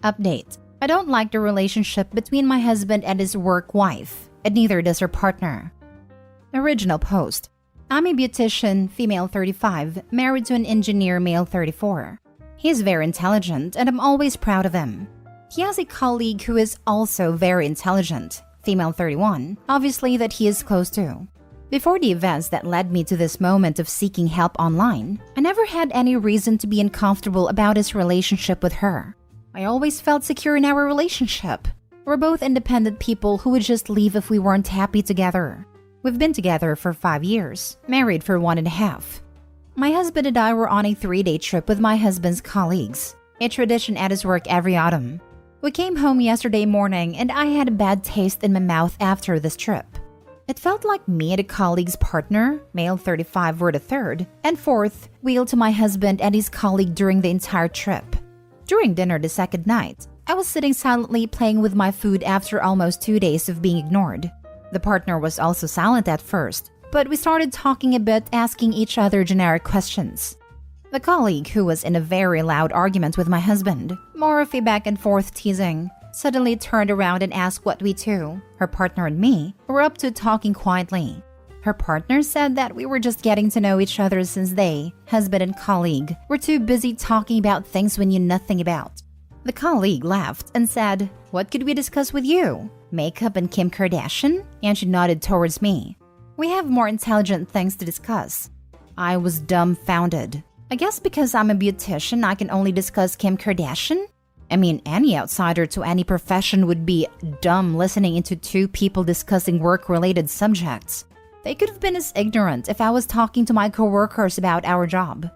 Update. I don't like the relationship between my husband and his work wife, and neither does her partner. Original post. I'm a beautician, female 35, married to an engineer, male 34. He is very intelligent and I'm always proud of him. He has a colleague who is also very intelligent, female 31, obviously that he is close to. Before the events that led me to this moment of seeking help online, I never had any reason to be uncomfortable about his relationship with her. I always felt secure in our relationship. We're both independent people who would just leave if we weren't happy together. We've been together for 5 years, married for 1.5. My husband and I were on a 3-day trip with my husband's colleagues, a tradition at his work every autumn. We came home yesterday morning and I had a bad taste in my mouth after this trip. It felt like me and a colleague's partner, male 35, were the third and fourth wheel to my husband and his colleague during the entire trip. During dinner the second night, I was sitting silently playing with my food after almost 2 days of being ignored. The partner was also silent at first, but we started talking a bit, asking each other generic questions. The colleague, who was in a very loud argument with my husband, more of a back and forth teasing, suddenly turned around and asked what we two, her partner and me, were up to talking quietly. Her partner said that we were just getting to know each other since they, husband and colleague, were too busy talking about things we knew nothing about. The colleague laughed and said, "What could we discuss with you? Makeup and Kim Kardashian?" And she nodded towards me. "We have more intelligent things to discuss." I was dumbfounded. I guess because I'm a beautician, I can only discuss Kim Kardashian? I mean, any outsider to any profession would be dumb listening into two people discussing work-related subjects. They could have been as ignorant if I was talking to my coworkers about our job.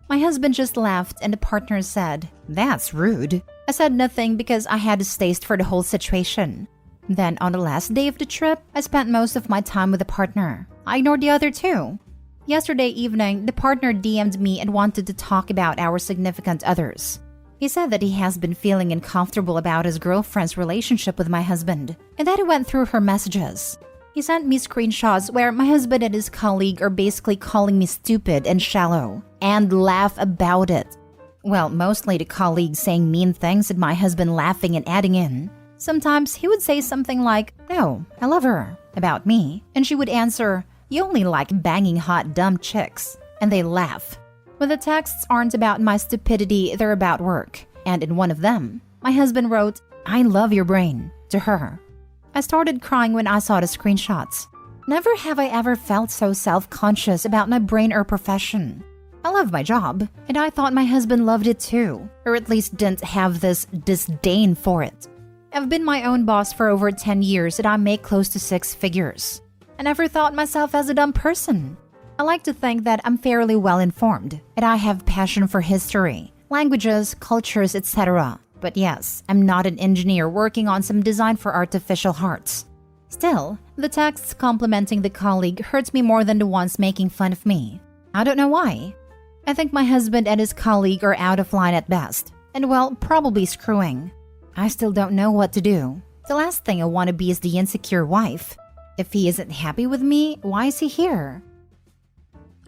My husband just laughed and the partner said, "That's rude." I said nothing because I had distaste for the whole situation. Then on the last day of the trip, I spent most of my time with the partner. I ignored the other two. Yesterday evening, the partner DM'd me and wanted to talk about our significant others. He said that he has been feeling uncomfortable about his girlfriend's relationship with my husband and that he went through her messages. He sent me screenshots where my husband and his colleague are basically calling me stupid and shallow, and laugh about it. Well, mostly the colleague saying mean things and my husband laughing and adding in. Sometimes he would say something like, "No, I love her," about me, and she would answer, "You only like banging hot dumb chicks," and they laugh. But the texts aren't about my stupidity, they're about work. And in one of them, my husband wrote, "I love your brain," to her. I started crying when I saw the screenshots. Never have I ever felt so self-conscious about my brain or profession. I love my job, and I thought my husband loved it too, or at least didn't have this disdain for it. I've been my own boss for over 10 years and I make close to 6 figures. I never thought myself as a dumb person. I like to think that I'm fairly well informed, and I have passion for history, languages, cultures, etc. But yes, I'm not an engineer working on some design for artificial hearts. Still, the texts complimenting the colleague hurts me more than the ones making fun of me. I don't know why. I think my husband and his colleague are out of line at best, and well, probably screwing. I still don't know what to do. The last thing I want to be is the insecure wife. If he isn't happy with me, why is he here?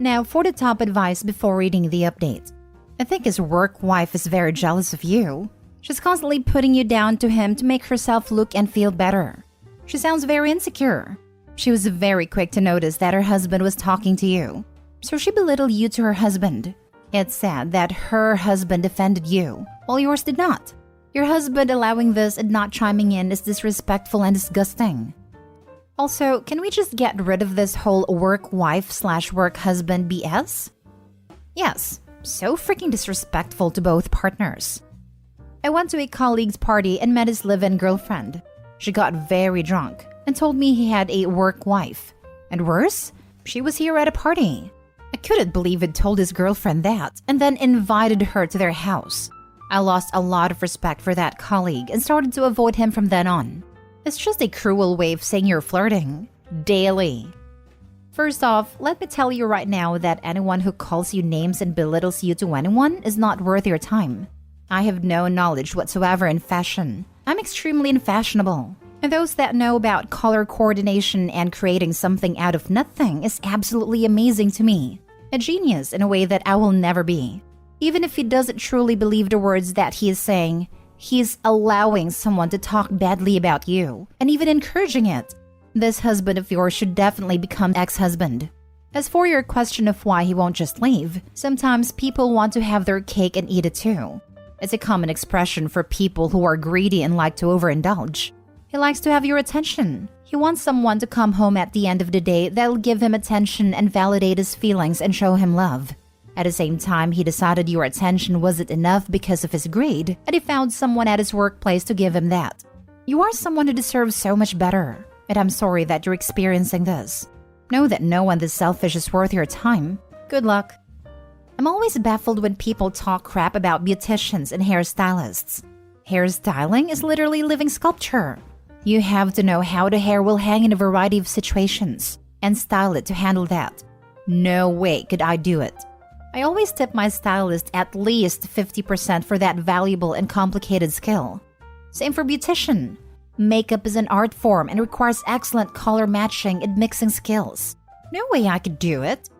Now for the top advice before reading the update. I think his work wife is very jealous of you. She's constantly putting you down to him to make herself look and feel better. She sounds very insecure. She was very quick to notice that her husband was talking to you, so she belittled you to her husband. It's sad that her husband defended you, while yours did not. Your husband allowing this and not chiming in is disrespectful and disgusting. Also, can we just get rid of this whole work wife/work husband BS? Yes, so freaking disrespectful to both partners. I went to a colleague's party and met his live-in girlfriend. She got very drunk and told me he had a work wife. And worse, she was here at a party. I couldn't believe he'd told his girlfriend that and then invited her to their house. I lost a lot of respect for that colleague and started to avoid him from then on. It's just a cruel way of saying you're flirting. Daily. First off, let me tell you right now that anyone who calls you names and belittles you to anyone is not worth your time. I have no knowledge whatsoever in fashion. I'm extremely unfashionable. And those that know about color coordination and creating something out of nothing is absolutely amazing to me. A genius in a way that I will never be. Even if he doesn't truly believe the words that he is saying, he's allowing someone to talk badly about you and even encouraging it. This husband of yours should definitely become ex-husband. As for your question of why he won't just leave, sometimes people want to have their cake and eat it too. It's a common expression for people who are greedy and like to overindulge. He likes to have your attention. He wants someone to come home at the end of the day that'll give him attention and validate his feelings and show him love. At the same time, he decided your attention wasn't enough because of his greed, and he found someone at his workplace to give him that. You are someone who deserves so much better, and I'm sorry that you're experiencing this. Know that no one this selfish is worth your time. Good luck. I'm always baffled when people talk crap about beauticians and hairstylists. Hairstyling is literally living sculpture. You have to know how the hair will hang in a variety of situations and style it to handle that. No way could I do it. I always tip my stylist at least 50% for that valuable and complicated skill. Same for beautician. Makeup is an art form and requires excellent color matching and mixing skills. No way I could do it.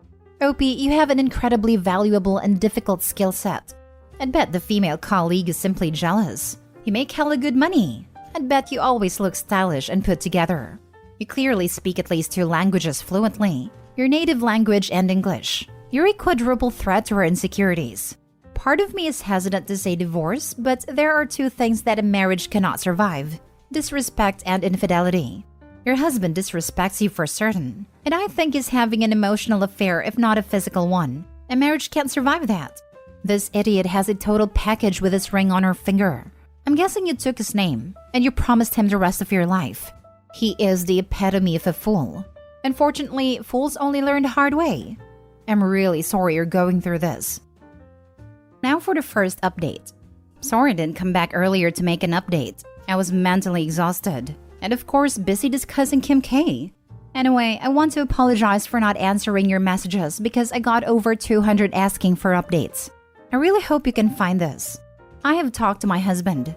Opie, you have an incredibly valuable and difficult skill set. I'd bet the female colleague is simply jealous. You make hella good money. I'd bet you always look stylish and put together. You clearly speak at least 2 languages fluently. Your native language and English. You're a quadruple threat to her insecurities. Part of me is hesitant to say divorce, but there are 2 things that a marriage cannot survive: disrespect and infidelity. Your husband disrespects you for certain, and I think he's having an emotional affair if not a physical one. A marriage can't survive that. This idiot has a total package with his ring on her finger. I'm guessing you took his name, and you promised him the rest of your life. He is the epitome of a fool. Unfortunately, fools only learn the hard way. I'm really sorry you're going through this. Now for the first update. Sorry I didn't come back earlier to make an update. I was mentally exhausted, and of course busy discussing Kim K. Anyway, I want to apologize for not answering your messages because I got over 200 asking for updates. I really hope you can find this. I have talked to my husband.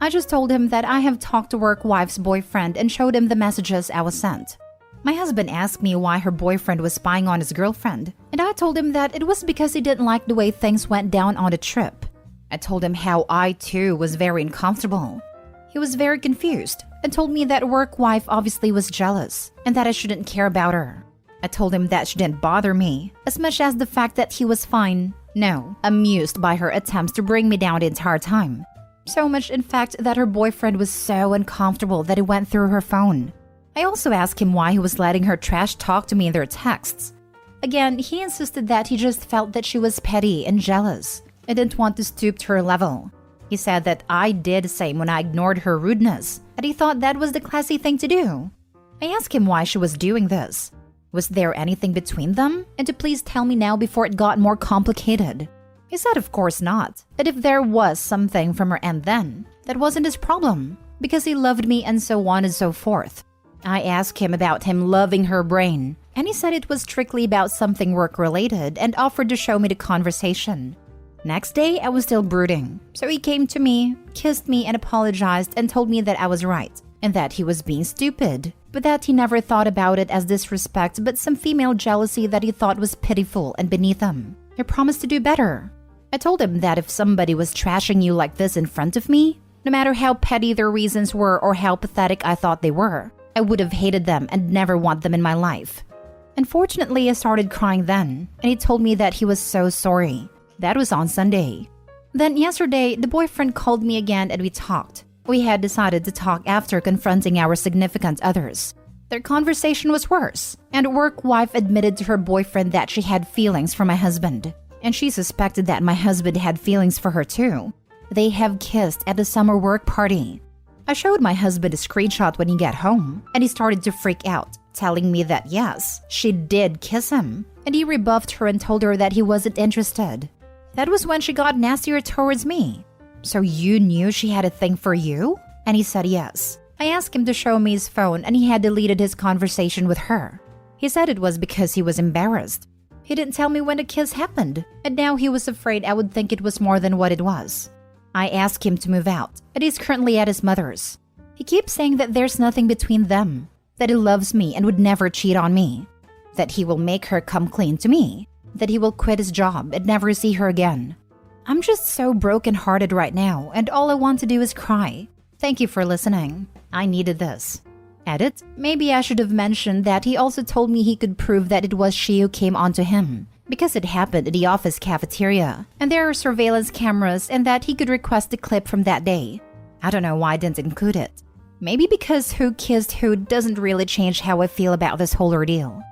I just told him that I have talked to work wife's boyfriend and showed him the messages I was sent. My husband asked me why her boyfriend was spying on his girlfriend, and I told him that it was because he didn't like the way things went down on the trip. I told him how I too was very uncomfortable. He was very confused and told me that work wife obviously was jealous and that I shouldn't care about her. I told him that she didn't bother me as much as the fact that he was fine. No, amused by her attempts to bring me down the entire time. So much, in fact, that her boyfriend was so uncomfortable that he went through her phone. I also asked him why he was letting her trash talk to me in their texts. Again, he insisted that he just felt that she was petty and jealous and didn't want to stoop to her level. He said that I did the same when I ignored her rudeness, and he thought that was the classy thing to do. I asked him why she was doing this. Was there anything between them? And to please tell me now before it got more complicated. He said of course not, but if there was something from her end then, that wasn't his problem, because he loved me and so on and so forth. I asked him about him loving her brain, and he said it was strictly about something work-related and offered to show me the conversation. Next day, I was still brooding, so he came to me, kissed me and apologized and told me that I was right, and that he was being stupid, but that he never thought about it as disrespect but some female jealousy that he thought was pitiful and beneath him. He promised to do better. I told him that if somebody was trashing you like this in front of me, no matter how petty their reasons were or how pathetic I thought they were, I would have hated them and never want them in my life. Unfortunately, I started crying then, and he told me that he was so sorry. That was on Sunday. Then yesterday, the boyfriend called me again and we talked. We had decided to talk after confronting our significant others. Their conversation was worse, and work wife admitted to her boyfriend that she had feelings for my husband, and she suspected that my husband had feelings for her too. They have kissed at the summer work party. I showed my husband a screenshot when he got home, and he started to freak out, telling me that yes, she did kiss him, and he rebuffed her and told her that he wasn't interested. That was when she got nastier towards me. So you knew she had a thing for you? And he said yes. I asked him to show me his phone and he had deleted his conversation with her. He said it was because he was embarrassed. He didn't tell me when the kiss happened, and now he was afraid I would think it was more than what it was. I asked him to move out, and he's currently at his mother's. He keeps saying that there's nothing between them, that he loves me and would never cheat on me, that he will make her come clean to me. that he will quit his job and never see her again. I'm just so brokenhearted right now, and all I want to do is cry. Thank you for listening. I needed this. Edit, maybe I should have mentioned that he also told me he could prove that it was she who came onto him, because it happened in the office cafeteria, and there are surveillance cameras, and that he could request a clip from that day. I don't know why I didn't include it. Maybe because who kissed who doesn't really change how I feel about this whole ordeal.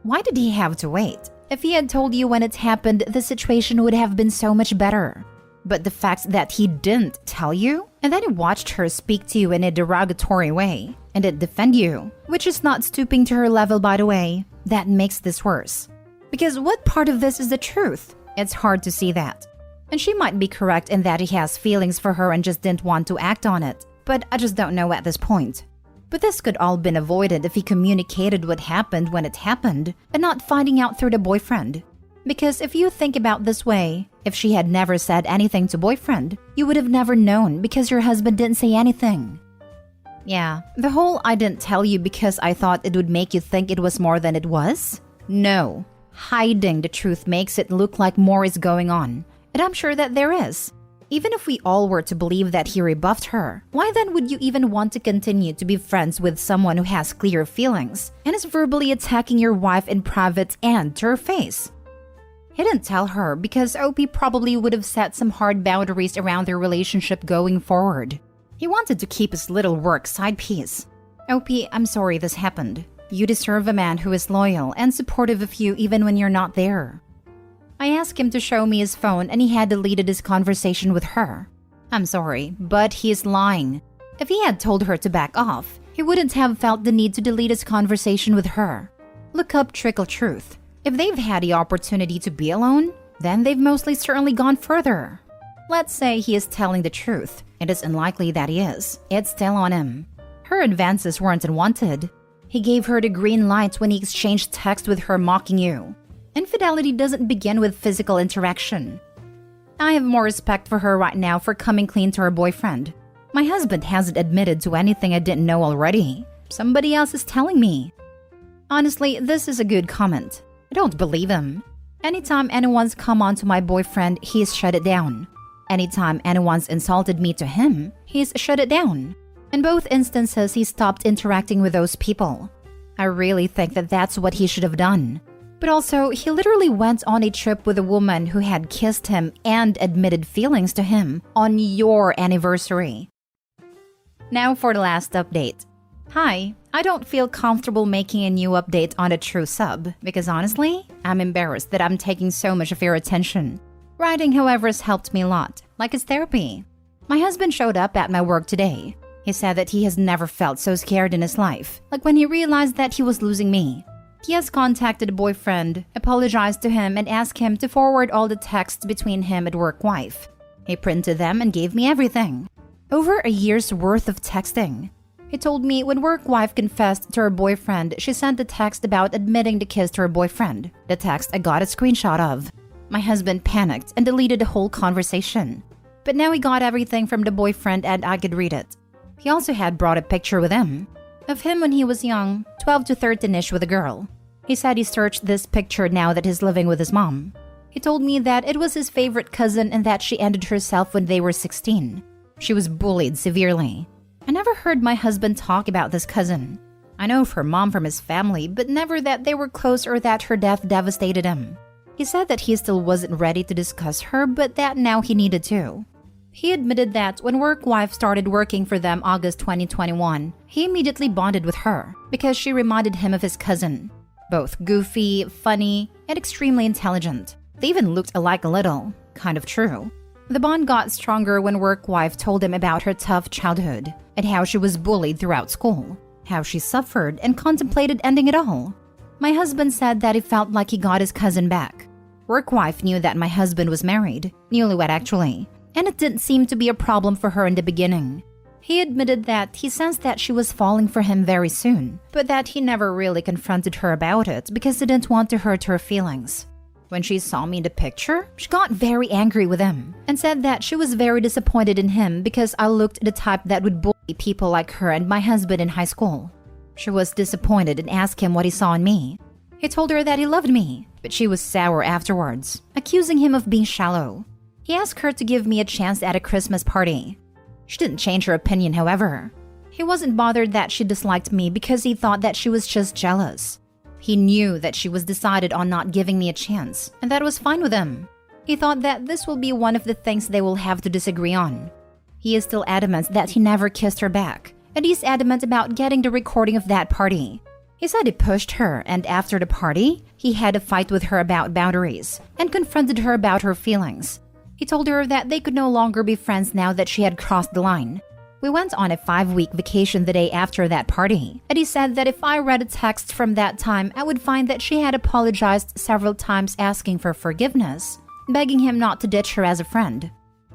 Why did he have to wait? If he had told you when it happened, the situation would have been so much better. But the fact that he didn't tell you, and then he watched her speak to you in a derogatory way, and then defend you, which is not stooping to her level by the way, that makes this worse. Because what part of this is the truth? It's hard to see that. And she might be correct in that he has feelings for her and just didn't want to act on it, but I just don't know at this point. But this could all been avoided if he communicated what happened when it happened and not finding out through the boyfriend. Because if you think about this way, if she had never said anything to boyfriend, you would have never known because your husband didn't say anything. Yeah, the whole I didn't tell you because I thought it would make you think it was more than it was? No. Hiding the truth makes it look like more is going on, and I'm sure that there is. Even if we all were to believe that he rebuffed her, why then would you even want to continue to be friends with someone who has clear feelings and is verbally attacking your wife in private and to her face? He didn't tell her because OP probably would have set some hard boundaries around their relationship going forward. He wanted to keep his little work side piece. OP, I'm sorry this happened. You deserve a man who is loyal and supportive of you even when you're not there. I asked him to show me his phone and he had deleted his conversation with her. I'm sorry, but he is lying. If he had told her to back off, he wouldn't have felt the need to delete his conversation with her. Look up Trickle Truth. If they've had the opportunity to be alone, then they've mostly certainly gone further. Let's say he is telling the truth. It is unlikely that he is. It's still on him. Her advances weren't unwanted. He gave her the green light when he exchanged text with her mocking you. Infidelity doesn't begin with physical interaction. I have more respect for her right now for coming clean to her boyfriend. My husband hasn't admitted to anything I didn't know already. Somebody else is telling me. Honestly, this is a good comment. I don't believe him. Anytime anyone's come on to my boyfriend, he's shut it down. Anytime anyone's insulted me to him, he's shut it down. In both instances, he stopped interacting with those people. I really think that that's what he should have done. But also, he literally went on a trip with a woman who had kissed him and admitted feelings to him on your anniversary. Now for the last update. Hi, I don't feel comfortable making a new update on a true sub because honestly, I'm embarrassed that I'm taking so much of your attention. Writing, however, has helped me a lot, like it's therapy. My husband showed up at my work today. He said that he has never felt so scared in his life, like when he realized that he was losing me. He has contacted a boyfriend, apologized to him, and asked him to forward all the texts between him and work wife. He printed them and gave me everything. Over a year's worth of texting. He told me when work wife confessed to her boyfriend, she sent a text about admitting the kiss to her boyfriend. The text I got a screenshot of. My husband panicked and deleted the whole conversation. But now he got everything from the boyfriend and I could read it. He also had brought a picture with him. Of him when he was young, 12 to 13-ish with a girl. He said he searched this picture now that he's living with his mom. He told me that it was his favorite cousin and that she ended herself when they were 16. She was bullied severely. I never heard my husband talk about this cousin. I know of her mom from his family, but never that they were close or that her death devastated him. He said that he still wasn't ready to discuss her, but that now he needed to. He admitted that when work wife started working for them August 2021, he immediately bonded with her because she reminded him of his cousin. Both goofy, funny, and extremely intelligent. They even looked alike a little. Kind of true. The bond got stronger when work wife told him about her tough childhood and how she was bullied throughout school, how she suffered and contemplated ending it all. My husband said that he felt like he got his cousin back. Work wife knew that my husband was married, newlywed actually, and it didn't seem to be a problem for her in the beginning. He admitted that he sensed that she was falling for him very soon, but that he never really confronted her about it because he didn't want to hurt her feelings. When she saw me in the picture, she got very angry with him and said that she was very disappointed in him because I looked the type that would bully people like her and my husband in high school. She was disappointed and asked him what he saw in me. He told her that he loved me, but but she was sour afterwards, accusing him of being shallow. He asked her to give me a chance at a Christmas party. She didn't change her opinion, however. He wasn't bothered that she disliked me because he thought that she was just jealous. He knew that she was decided on not giving me a chance, and that was fine with him. He thought that this will be one of the things they will have to disagree on. He is still adamant that he never kissed her back, and he's adamant about getting the recording of that party. He said he pushed her, and after the party, he had a fight with her about boundaries and confronted her about her feelings. He told her that they could no longer be friends now that she had crossed the line. We went on a 5-week vacation the day after that party, and he said that if I read a text from that time, I would find that she had apologized several times asking for forgiveness, begging him not to ditch her as a friend.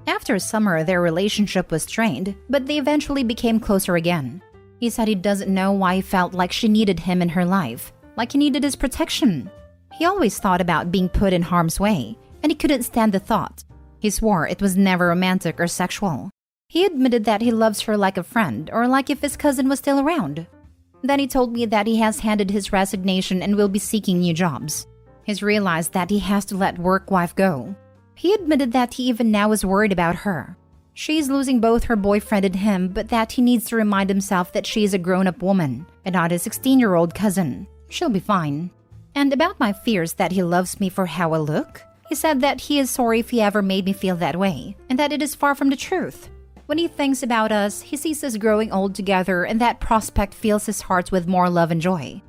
After summer, their relationship was strained, but they eventually became closer again. He said he doesn't know why he felt like she needed him in her life, like he needed his protection. He always thought about being put in harm's way, and he couldn't stand the thought. He swore it was never romantic or sexual. He admitted that he loves her like a friend, or like if his cousin was still around. Then he told me that he has handed his resignation and will be seeking new jobs. He's realized that he has to let work wife go. He admitted that he even now is worried about her. She's losing both her boyfriend and him, but that he needs to remind himself that she is a grown-up woman and not a 16-year-old cousin. She'll be fine. And about my fears that he loves me for how I look, he said that he is sorry if he ever made me feel that way, and that it is far from the truth. When he thinks about us, he sees us growing old together, and that prospect fills his heart with more love and joy.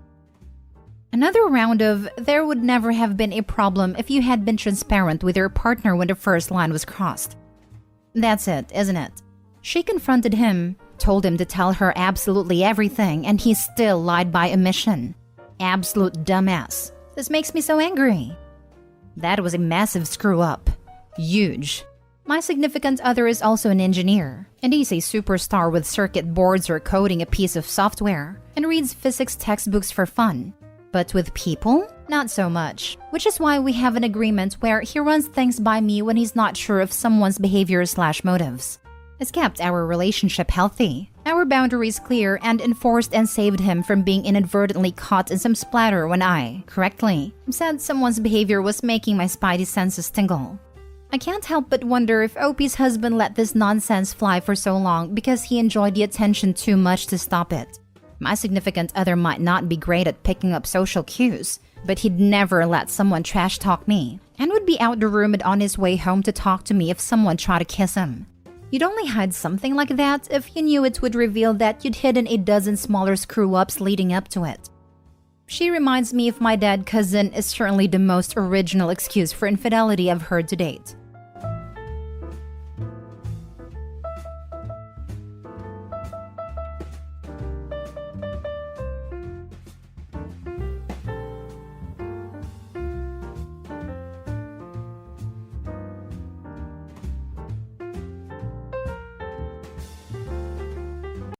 Another round of, there would never have been a problem if you had been transparent with your partner when the first line was crossed. That's it, isn't it? She confronted him, told him to tell her absolutely everything, and he still lied by omission. Absolute dumbass. This makes me so angry. That was a massive screw-up. Huge. My significant other is also an engineer, and he's a superstar with circuit boards or coding a piece of software, and reads physics textbooks for fun. But with people, not so much, which is why we have an agreement where he runs things by me when he's not sure of someone's behavior/motives. It's kept our relationship healthy, our boundaries clear, and enforced, and saved him from being inadvertently caught in some splatter when I, correctly, said someone's behavior was making my spidey senses tingle. I can't help but wonder if Opie's husband let this nonsense fly for so long because he enjoyed the attention too much to stop it. My significant other might not be great at picking up social cues, but he'd never let someone trash talk me, and would be out the room and on his way home to talk to me if someone tried to kiss him. You'd only hide something like that if you knew it would reveal that you'd hidden a dozen smaller screw-ups leading up to it. She reminds me of my dead cousin is certainly the most original excuse for infidelity I've heard to date.